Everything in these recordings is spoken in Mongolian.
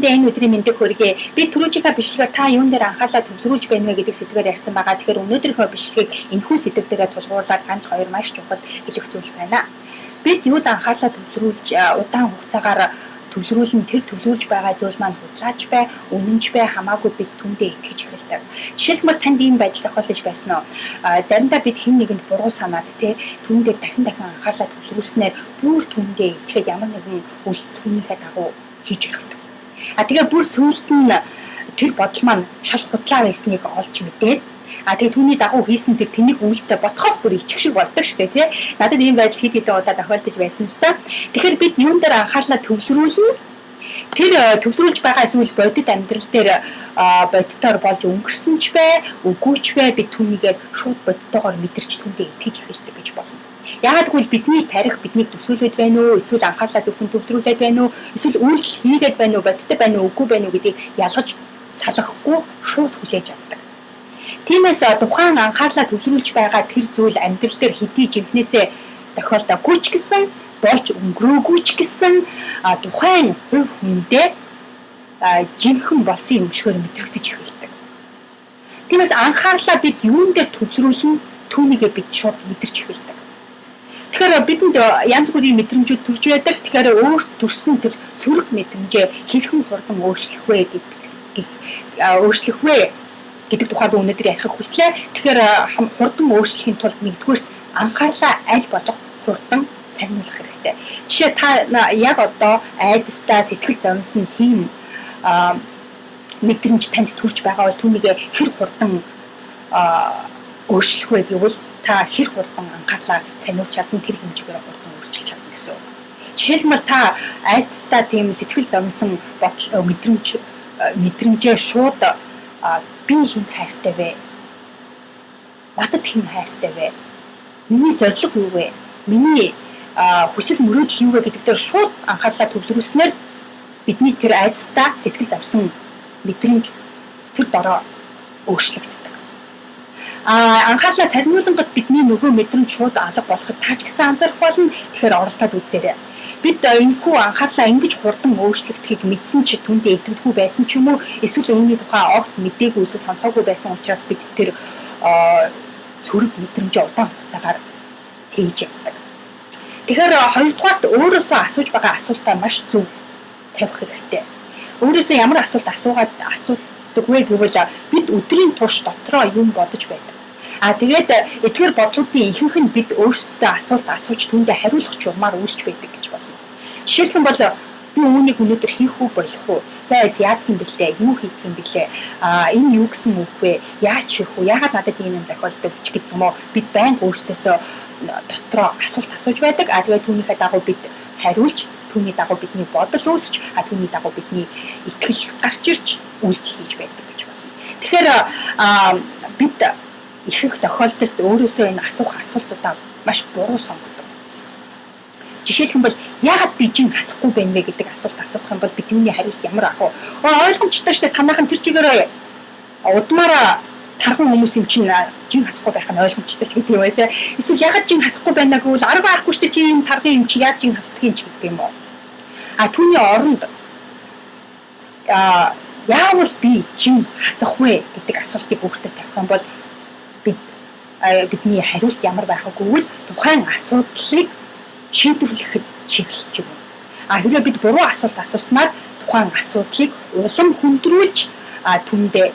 бүхэндээ энэ өдрийн мэндийг хүргэе. Би түрүүчийнхаа бичлэгээр та юун дээр анхаарлаа төвлөрүүлж байна вэ гэдэг сэдвээр ярьсан байгаа. Тэгэхээр өнөөдрийнхөө бичлэгийг энэхүү сэдв дээрээ тулгуурлаад ганц хоёр маш чухал хэлэх зүйл байна. Бид юуд анхаарлаа төвлөрүүлж удаан хугацаагаар төвлөрүүлэн тэр төвлөрүүлж байгаа зүйл маань худлаач бай, үнэнч бай хамаагүй бид түндээ итгэж эхэлдэг. Жишээлбэл танд ийм байдал тохиолдож байсан уу? Заримдаа бид хэн нэгэнд буруу санаад түүн дээр дахин анхаарлаа төвлөрүүлснээр бүр түндээ итгэхэд ямар нэгэн үйл түүнийхээ дагуу хийж өргөдөг. Тэгээ бүр сүүлд нь тэр бодол маань шал худлаа байсныг олж мэдээд тэгээ түүний дагуу хийсэн тэр тэнэг үйлдэл ботхоос бүр ичих шиг болдог шүү дээ тий. Надад ийм байдал хэд хэдэн удаа тохиолдож байсан л та. Тэгэхээр бид юун дээр анхаарлаа төвлөрүүлнэ? Тэр төвлөрүүлж байгаа зүйл бодит амьдрал дээр бодитоор болж өнгөрсөн ч бай, үгүй ч бай бид түүнийгээр шууд бодитоогоор мэдэрч түүндээ итгэж эхэлдэг гэж болно. Яагаад гэвэл бидний тарих биднийг төсөөлөд байна уу? Эсвэл анхаарлаа зөвхөн төвлөрүүлээд байна уу? Эсвэл үйлдэл хийгээд байна уу? Бодиттой байна уу? Үгүй байна уу гэдгийг ялгаж салахгүй шууд хүлээж авдаг. Тиймээс тухайн анхаарлаа төвлөрүүлж байгаа тэр зүйл амьдрал дээр хэдий жинхнээсээ тохиолдоогүй ч гэсэн болж өнгөрөөгүй ч гэсэн тухайн хувь хүндээ жинхэнэ болсон юм шигээр мэдрэгдэж эхэлдэг. Тиймээс анхаарлаа бид юун дээр төвлөрүүлнэ түүнийгээ бид шууд мэдэрч эхэлдэг. Тэгэхээр бидэнд янз бүрийн мэдрэмжүүд төрж байдаг. Тэгэхээр өөрт төрсэн тэр сөрөг мэдрэмжээ хэрхэн хурдан өөрчлөх вэ гэдэг тухайд өнөөдөр ярих хүслээ. Тэгэхээр хурдан өөрчлөхийн тулд нэгдүгээр анхаарлаа аль болох хурдан сарниулах хэрэгтэй. Жишээ та яг одоо айдастаа сэтгэл зовсон тийм мэдрэмж танд төрж байгаа бол түүнийг хэр хурдан өөрчлөх вэ гэвэл та хэр хурдан анхаарлаа сарниулж чадна тэр хэмжээгээр хурдан өөрчилж чадна гэсэн. Жишээлбэл та айдастаа тийм сэтгэл зовсон бодол мэдрэмжээ шууд би хэн хайртай вэ? Надад хэн хайртай вэ? Миний зорилго юу вэ? Миний хүсэл мөрөөдөл юу вэ гэдэг дээр шууд анхаарлаа төвлөрүүлснээр бидний тэр айдастаа сэтгэл зовсон мэдрэмж тэр дороо өөрчлөгддөг. Анхаарлаа сарниулангад бидний нөгөө мэдрэмж шууд алга болоход таач гэсэн анзаарах болно. Тэгэхээр оролдоод үзээрэй. Бид энэхүү анхаарлаа ингэж хурдан өөрчлөгдөхийг мэдсэн ч түүндээ итгэдэггүй байсан ч юм уу эсвэл үүний тухай огт мэдээгүй эсвэл сонсоогүй байсан учраас бид тэр сөрөг мэдрэмжээ удаан хугацаагаар тээж явдаг. Тэгэхээр хоёрдугаарт өөрөөсөө асууж байгаа асуултаа маш зөв тавих хэрэгтэй. Өөрөөсөө ямар асуудаг вэ гэвэл бид өдрийн турш дотроо юм бодож байдаг. Тэгээд эдгээр бодлуудын ихэнх нь бид өөрсдөө асуулт асууж түүндээ хариулах журмаар үүсч байдаг гэж болно. Жишээлбэл бол би үүнийг өнөөдөр хийх үү болох уу? За яадаг юм бэлээ? Юу хийх юм бэлээ? Энэ юу гэсэн үг вэ? Яаж хийх вэ? Яагаад надад ийм юм тохиолддог ч гэдэг юм уу? Бид байнга өөрсдөөсөө дотроо асуулт асууж байдаг. Тэгээд түүнийхээ дагуу бид хариулж, түүний дагуу бидний бодол үүсч, түүний дагуу бидний итгэл гарч ирж үйлдэл хийж байдаг гэж байна. Тэгэхээр бид ихэнх тохиолдолд өөрөөсөө энэ асуух асуултуудаа маш буруу сонгодог. Жишээлбэл яагаад би жин хасахгүй байна вэ гэдэг асуулт асуух юм бол бид юуны хариулт ямар авах вэ? Ойлгомжтой шүү дээ. Танайхан тэр чигээр удмаараа тархан хүмүүс юм чинь жин хасахгүй байх нь ойлгомжтой ч гэдэг юм байна. Эсвэл яагаад жин хасахгүй байна гэвэл арга байхгүй шүү дээ. Чи юм тархан юм чи яаж жин хасдгийг ч гэдэг юм уу? Түүний оронд яавал би жин хасах вэ гэдэг асуултыг өөртөө тавих юм бол бидний хариулт ямар байх вэ гэвэл тухайн асуудлыг шийдвэрлэхэд чиглэж байна. Хэрвээ бид буруу асуулт асууснаар тухайн асуудлыг улам хүндрүүлж түндээ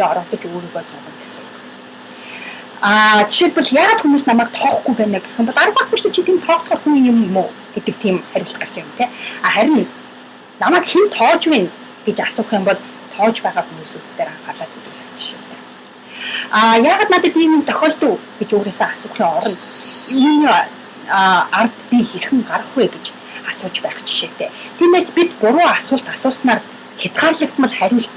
орогдож өөрийгөө зовно гэсэн. Жишээлбэл яагаад хүмүүс намайг тоохгүй байна гэх юм бол арга байхгүй шүү чи тийм тоогдох хүн юм уу гэдэг тийм хариулт гарч ирнэ те. Харин намайг хэн тоож байна гэж асуух юм бол тоож байгаа хүмүүсүүд дээр анхаарлаа төвлөрөх жишээтэй. Яагаад надад ийм юм тохиолдов гэж өөрөөсөө асуухын оронд энэ ард би хэрхэн гарах вэ гэж асууж байх жишээтэй. Тиймээс бид буруу асуулт асууснаар хязгаарлагдмал хариулт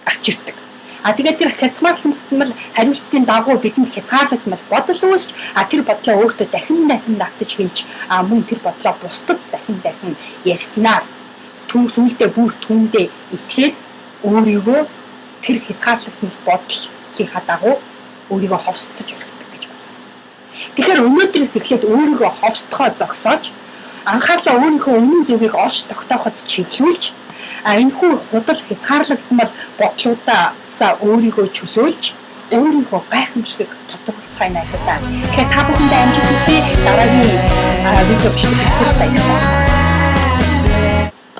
гарч ирдэг. Тэгээд тэр хязгаарлагдмал хариултын дагуу бидэнд хязгаарлагдмал бодол үүсч тэр бодлоо өөртөө дахин давтаж хэлж мөн тэр бодлоо бусдад дахин ярьснаар сүүлдээ бүр түүндээ итгээд өөрийгөө тэр хязгаарлагдмал бодлынхаа дагуу өөрийгөө ховсдож өргөдөг. Тэгэхээр өнөөдрөөс эхлээд өөрийгөө ховсдохоо зогсоож анхаарлаа өөрийнхөө үнэн зөвийг олж тогтооход чиглүүлж Энэхүү худал хязгаарлагдмал бодлуудаасаа өөрийгөө чөлөөлж өөрийнхөө гайхамшигыг тодорхойлцгаая найзуудаа. Тэгэхээр та бүхэндээ амжилт хүсье. Дараагийн видео бичлэг хүртэл баярлалаа.